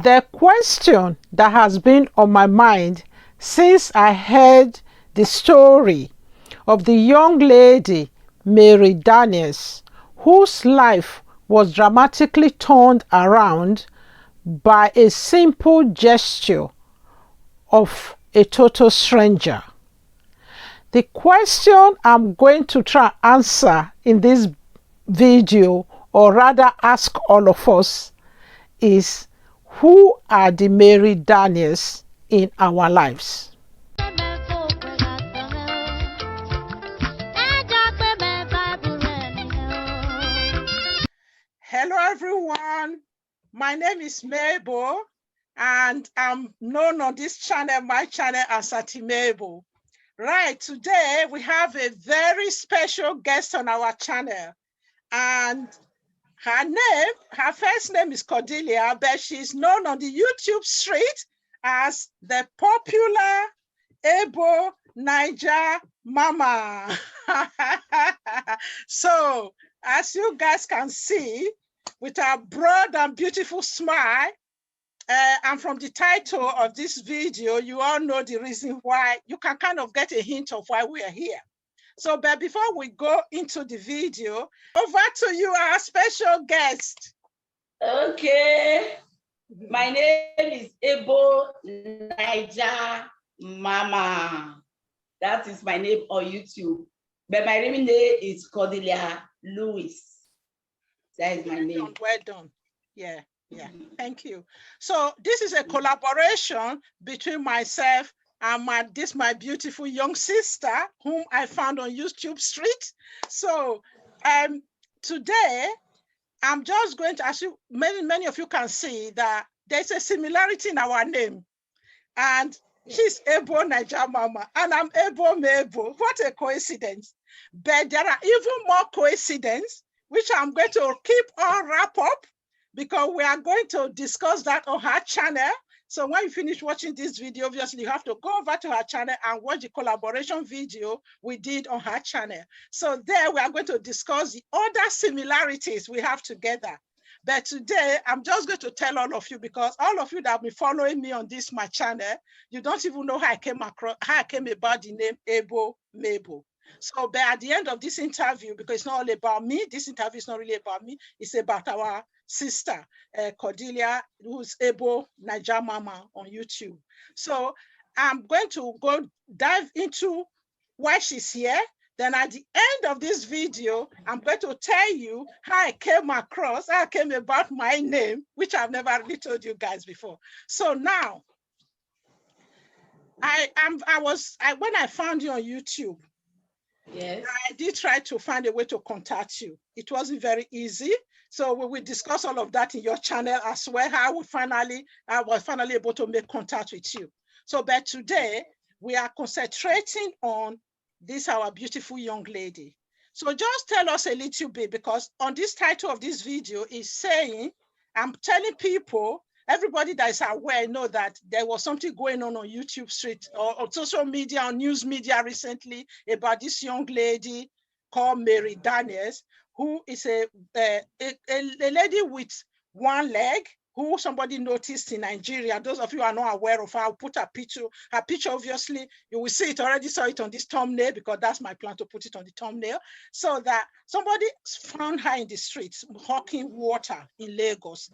The question that has been on my mind since I heard the story of the young lady Mary Daniels, whose life was dramatically turned around by a simple gesture of a total stranger. The question I'm going to try and answer in this video, or rather ask all of us, is who are the Mary Daniels in our lives? Hello everyone, my name is Mabel and I'm known on this channel, my channel, as Mabel. Right, today we have a very special guest on our channel, and her first name is Cordelia, but she's known on the YouTube street as the popular Ebo Niger Mama. So, as you guys can see, with her broad and beautiful smile, and from the title of this video, you all know the reason why. You can kind of get a hint of why we are here. So, but before we go into the video, over to you, our special guest. Okay. My name is Ebo Niger Mama. That is my name on YouTube. But my real name is Cordelia Lewis. That is my name. Well done. Yeah. Thank you. So this is a collaboration between myself and my beautiful young sister, whom I found on YouTube Street. So today I'm just going to, as you many of you can see, that there's a similarity in our name. And she's Ebo Niger Mama, and I'm Ebo Mabel. What a coincidence. But there are even more coincidences, which I'm going to keep on wrap up, because we are going to discuss that on her channel. So when you finish watching this video, obviously you have to go over to her channel and watch the collaboration video we did on her channel. So there we are going to discuss the other similarities we have together. But today, I'm just going to tell all of you, because all of you that have been following me on this, my channel, you don't even know how I came about the name Ebo Mabel. So, but at the end of this interview, because it's not all about me, this interview is not really about me, it's about our sister, Cordelia, who's Ebo Niger Mama on YouTube. So I'm going to go dive into why she's here. Then at the end of this video, I'm going to tell you how I came about my name, which I've never really told you guys before. So now, when I found you on YouTube, yes, I did try to find a way to contact you. It wasn't very easy. So we will discuss all of that in your channel as well, how I was finally able to make contact with you. So, but today we are concentrating on this, our beautiful young lady. So just tell us a little bit, because on this title of this video is saying, I'm telling people, everybody that is aware know that there was something going on YouTube Street or social media, or news media recently, about this young lady called Mary Daniels, who is a lady with one leg, who somebody noticed in Nigeria. Those of you who are not aware of her, I'll put her picture. Her picture, obviously, you will see it, already saw it on this thumbnail, because that's my plan, to put it on the thumbnail, so that somebody found her in the streets hawking water in Lagos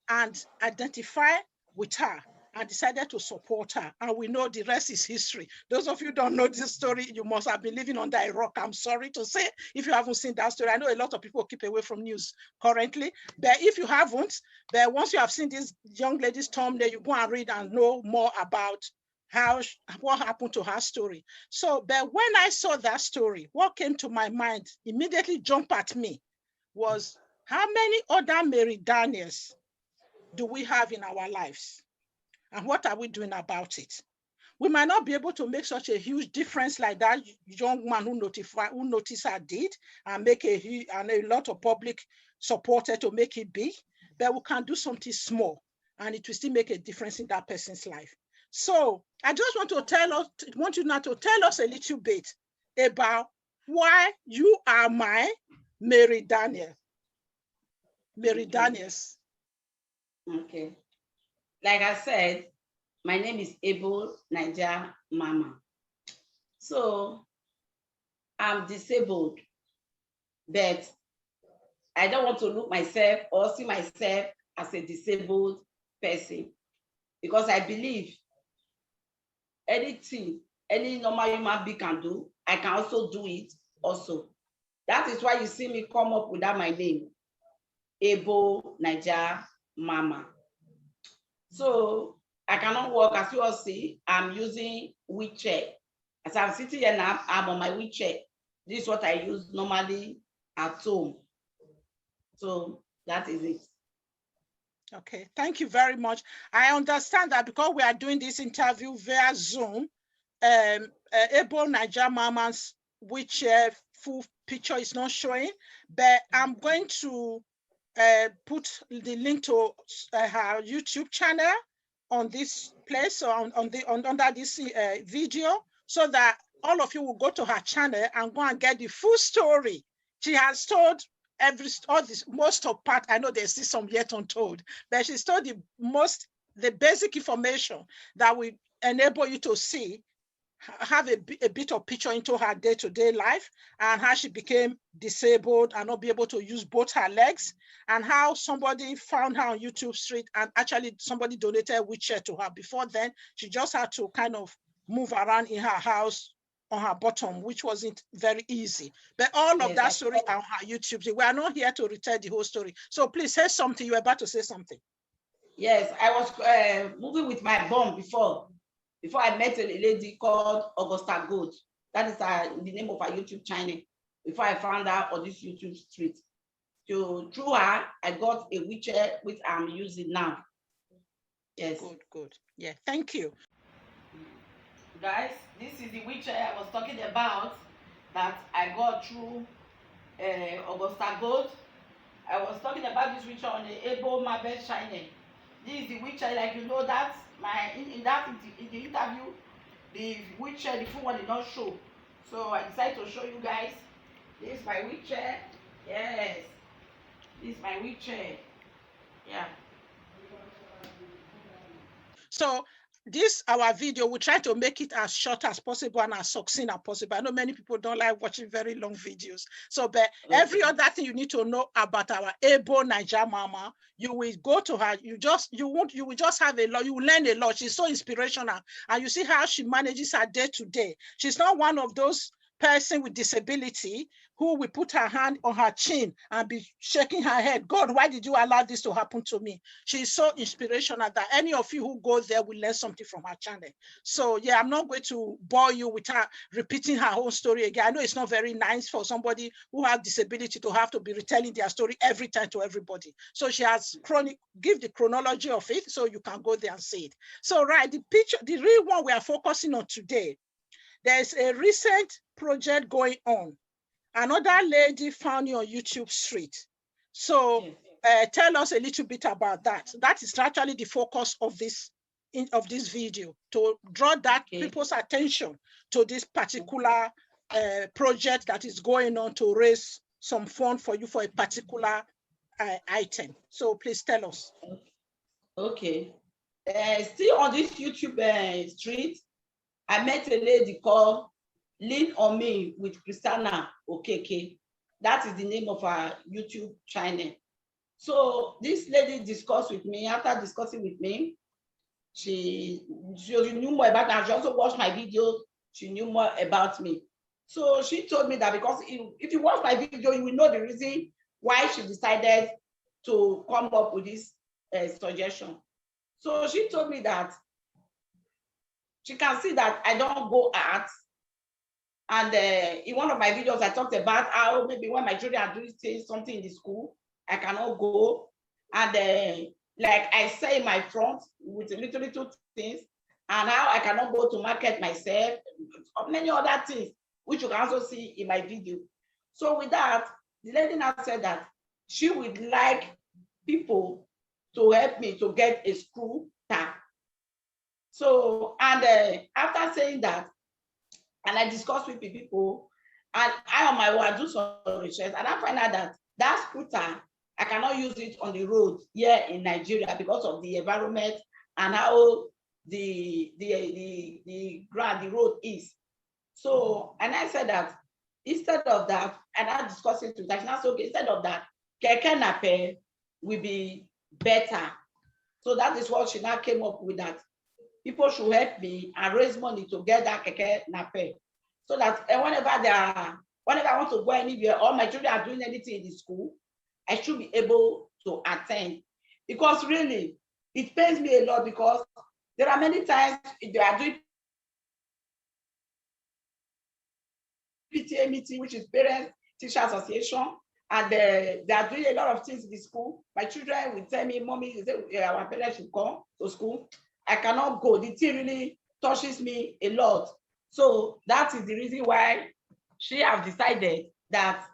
and identify with her and decided to support her. And we know the rest is history. Those of you who don't know this story, you must have been living under a rock. I'm sorry to say, if you haven't seen that story. I know a lot of people keep away from news currently, but if you haven't, but once you have seen this young lady's thumbnail, you go and read and know more about what happened to her story. So, but when I saw that story, what came to my mind, immediately jumped at me, was how many other Mary Daniels do we have in our lives? And what are we doing about it? We might not be able to make such a huge difference like that young man who noticed her did, and make a lot of public supported to make it big, but we can do something small, and it will still make a difference in that person's life. So I just want you now to tell us a little bit about why you are my Mary Daniels. Mary Daniels. Okay. like I said, my name is Ebo Naija Mama. So I'm disabled, but I don't want to look myself or see myself as a disabled person, because I believe anything any normal human being can do, I can also do it also. That is why you see me come up with that my name, Ebo Naija Mama. So I cannot walk, as you all see, I'm using wheelchair. As I'm sitting here now, I'm on my wheelchair. This is what I use normally at home. So that is it. Okay, thank you very much. I understand that because we are doing this interview via Zoom, Ebo Naija Mama's wheelchair full picture is not showing, but I'm going to put the link to her YouTube channel on this place, or under this video, so that all of you will go to her channel and go and get the full story. She has told most of part. I know there's still some yet untold, but she's told the basic information that will enable you to see, have a bit of picture into her day-to-day life, and how she became disabled and not be able to use both her legs, and how somebody found her on YouTube Street, and actually somebody donated a wheelchair to her. Before then, she just had to kind of move around in her house on her bottom, which wasn't very easy. But all of that story on her YouTube. We are not here to retell the whole story. So please say something. You were about to say something. Yes, I was moving with my bum before I met a lady called Augusta Gold. That is the name of her YouTube channel. Before I found her on this YouTube Street. So through her, I got a wheelchair which I'm using now. Yes. Good. Yeah, thank you. Guys, this is the wheelchair I was talking about that I got through Augusta Gold. I was talking about this wheelchair on the Ebo Mabel channel. This is the wheelchair, like you know that in the interview, the wheelchair, the full one did not show. So I decided to show you guys. This is my wheelchair. Yes. This is my wheelchair. Yeah. So this our video, we try to make it as short as possible and as succinct as possible. I know many people don't like watching very long videos. So, but every other thing you need to know about our Ebo Naija Mama, you will go to her. You will just have a lot. You will learn a lot. She's so inspirational, and you see how she manages her day to day. She's not one of those person with disability who will put her hand on her chin and be shaking her head. God, why did you allow this to happen to me? She's so inspirational that any of you who go there will learn something from her channel. So yeah, I'm not going to bore you with her repeating her whole story again. I know it's not very nice for somebody who has disability to have to be retelling their story every time to everybody. So she has give the chronology of it, so you can go there and see it. So right, the picture, the real one we are focusing on today, there's a recent project going on. Another lady found you on YouTube Street. So tell us a little bit about that. That is actually the focus of this video, to draw that people's attention to this particular project that is going on to raise some fund for you for a particular item. So please tell us. Okay. Still on this YouTube street, I met a lady called Lean on Me with Christiana Okeke. That is the name of her YouTube channel. So this lady discussed with me. After discussing with me, she knew more about me. She also watched my videos. She knew more about me. So she told me that because if you watch my video, you will know the reason why she decided to come up with this suggestion. So she told me that she can see that I don't go out. And in one of my videos, I talked about how maybe when my children are doing something in the school, I cannot go. And like I say in my front with little things, and how I cannot go to market myself, many other things, which you can also see in my video. So with that, the lady now said that she would like people to help me to get a screw tap. So, and after saying that, and I discussed with people, and I on my way, I do some research, and I find out that scooter, I cannot use it on the road here in Nigeria because of the environment and how the ground, the road is. So, and I said that instead of that, and I discussed it with her, and I said, okay, instead of that, keke nape will be better. So that is what she now came up with, that people should help me and raise money to get that keke nape. So that whenever I want to go anywhere, or my children are doing anything in the school, I should be able to attend. Because really, it pains me a lot, because there are many times they are doing PTA meeting, which is Parent Teacher Association, and they are doing a lot of things in the school. My children will tell me, Mommy, our parents should come to school. I cannot go. The thing really touches me a lot. So that is the reason why she has decided that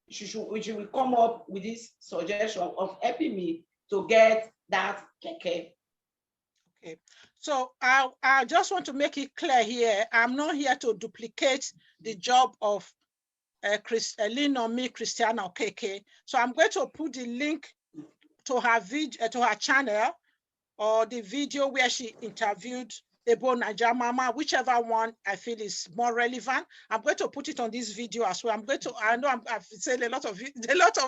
she will come up with this suggestion of helping me to get that keke. Okay, so I just want to make it clear here, I'm not here to duplicate the job of Linomi Christiana Okeke. So I'm going to put the link to her video, to her channel, or the video where she interviewed Ebo Naija Mama, whichever one I feel is more relevant. I'm going to put it on this video as well. I know I've said a lot of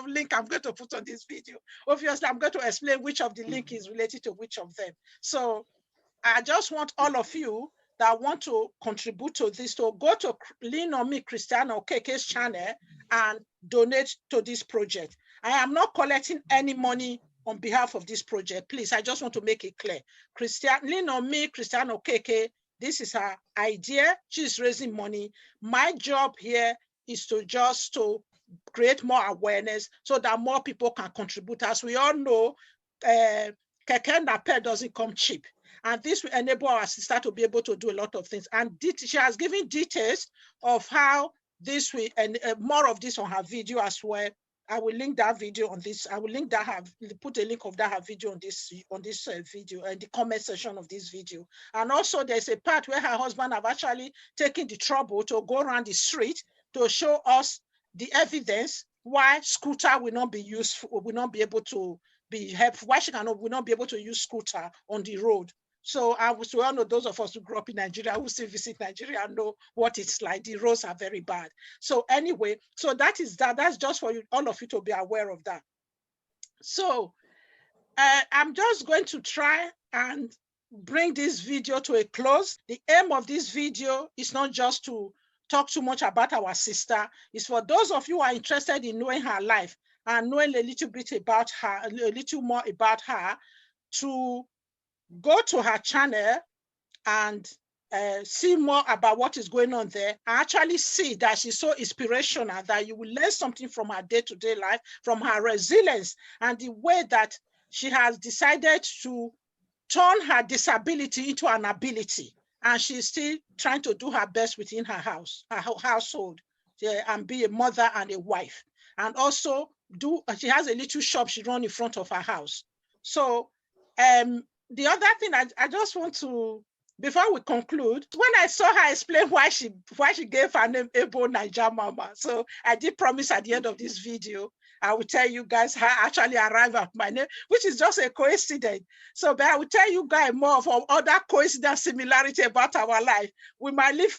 link I'm going to put on this video. Obviously, I'm going to explain which of the link is related to which of them. So I just want all of you that want to contribute to this to go to Linomi Christiana Okeke's channel and donate to this project. I am not collecting any money on behalf of this project. Please, I just want to make it clear. Linomi Christiana Okeke, this is her idea. She's raising money. My job here is to just to create more awareness so that more people can contribute. As we all know, keke nape doesn't come cheap. And this will enable our sister to be able to do a lot of things. And she has given details of how this will, and more of this on her video as well. I will link that video on this. I will link that, put a link of that her video on this video and the comment section of this video. And also there's a part where her husband have actually taken the trouble to go around the street to show us the evidence why scooter will not be useful, will not be able to be helpful, why she will not be able to use scooter on the road. So we all know, those of us who grew up in Nigeria, who still visit Nigeria, know what it's like. The roads are very bad. So anyway, so that's just for you, all of you to be aware of that. So I'm just going to try and bring this video to a close. The aim of this video is not just to talk too much about our sister. It's for those of you who are interested in knowing her life and knowing a little bit about her, a little more about her, to go to her channel and see more about what is going on there. I actually see that she's so inspirational that you will learn something from her day-to-day life, from her resilience, and the way that she has decided to turn her disability into an ability. And she's still trying to do her best within her house, her household, and be a mother and a wife. And also she has a little shop she runs in front of her house. So the other thing I just want to, before we conclude, when I saw her explain why she gave her name Ebo Naija Mama, so I did promise at the end of this video, I will tell you guys how I actually arrived at my name, which is just a coincidence. So, but I will tell you guys more of other coincidence similarity about our life. We might live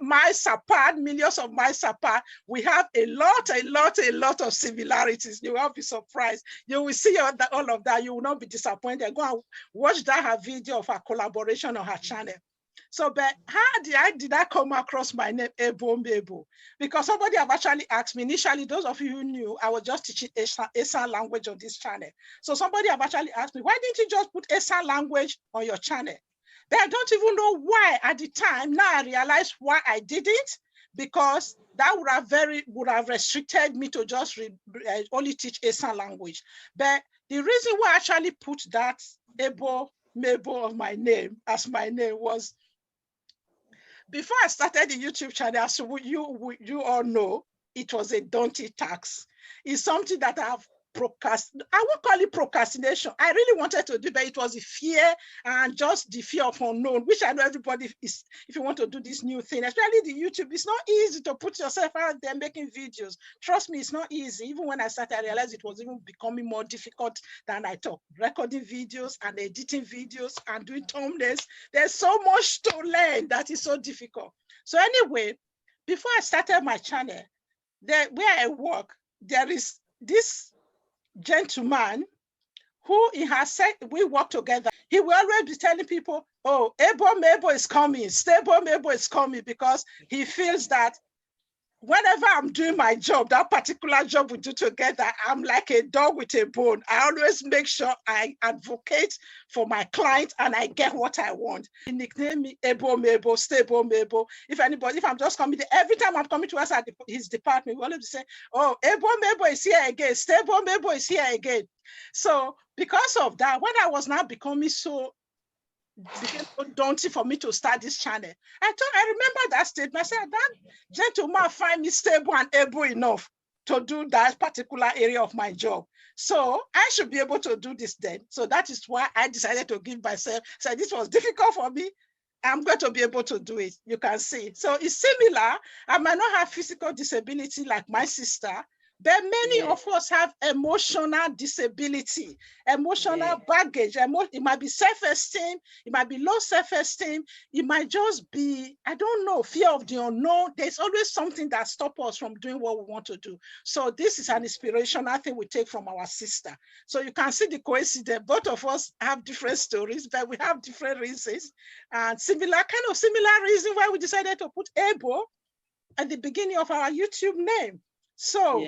miles apart, millions of miles apart. We have a lot of similarities. You won't be surprised. You will see all of that. You will not be disappointed. Go and watch that her video of her collaboration on her channel. So, but how did I come across my name, Ebo Mabel? Because somebody have actually asked me initially, those of you who knew, I was just teaching Esan language on this channel. So somebody have actually asked me, why didn't you just put Esan language on your channel? But I don't even know why at the time. Now I realize why I didn't, because that would have restricted me to just only teach Esan language. But the reason why I actually put that Ebo Mabel of my name as my name was, before I started the YouTube channel, so you all know, it was a daunting task. It's something that I've I won't call it procrastination. I really wanted to do, but it was the fear and just the fear of unknown, which I know everybody is, if you want to do this new thing, especially the YouTube, it's not easy to put yourself out there making videos. Trust me, it's not easy. Even when I started, I realized it was even becoming more difficult than I thought. Recording videos and editing videos and doing thumbnails. There's so much to learn that is so difficult. So anyway, before I started my channel, where I work, there is this gentleman who he has said we work together. He will always be telling people, oh, Mabel is coming, stable Mabel is coming, because he feels that whenever I'm doing my job, that particular job we do together, I'm like a dog with a bone. I always make sure I advocate for my client and I get what I want. He nicknamed me Mabel, stable Mabel. If I'm just coming there, every time I'm coming to us at his department, we always say, oh, Mabel is here again, stable Mabel is here again. So because of that, when I was now becoming became so daunting for me to start this channel, I remember that statement. I said, that gentleman find me stable and able enough to do that particular area of my job. So I should be able to do this then. So that is why I decided to give myself, so this was difficult for me. I'm going to be able to do it. You can see. So it's similar. I might not have physical disability like my sister, but many of us have emotional disability, emotional baggage. It might be self-esteem, it might be low self-esteem, it might just be, I don't know, fear of the unknown. There's always something that stops us from doing what we want to do. So this is an inspirational thing we take from our sister. So you can see the coincidence. Both of us have different stories, but we have different reasons, and similar reason why we decided to put Ebo at the beginning of our YouTube name. So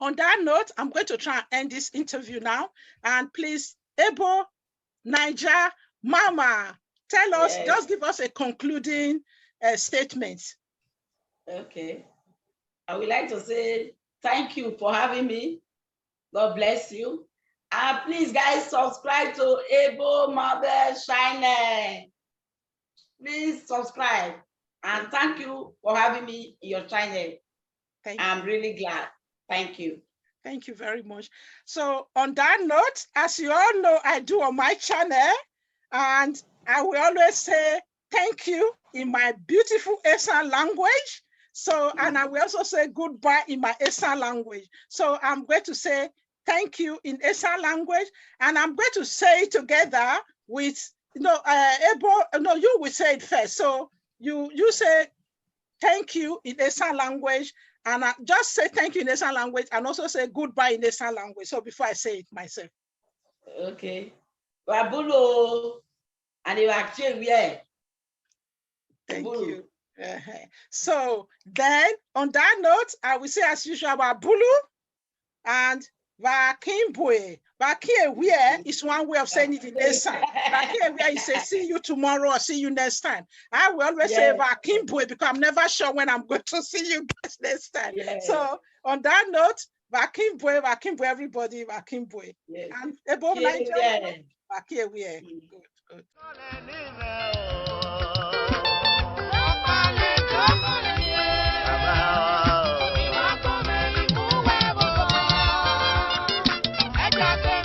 on that note, I'm going to try and end this interview now. And please, Ebo, Naija, Mama, tell us, just give us a concluding statement. Okay. I would like to say thank you for having me. God bless you. And please, guys, subscribe to Ebo Mabel Channel. Please subscribe. And thank you for having me in your channel. I'm really glad. Thank you. Thank you very much. So on that note, as you all know, I do on my channel, and I will always say thank you in my beautiful Esan language. So, and I will also say goodbye in my Esan language. So I'm going to say thank you in Esan language, and I'm going to say it together with, Ebo, no, you will say it first. So you say thank you in Esan language, and I just say thank you in Esan language and also say goodbye in Esan language. So before I say it myself. Okay. Wabulo and Equare. Thank you. So then on that note, I will say as usual, Wabulu and Wakimbwe. Equare is one way of saying it in Esan. Equare is say see you tomorrow or see you next time. I will always say Wakimbwe because I'm never sure when I'm going to see you guys next time. So on that note, Wakimbwe, everybody, Wakimbwe. And above Nigeria, Equare. Good. Ẹ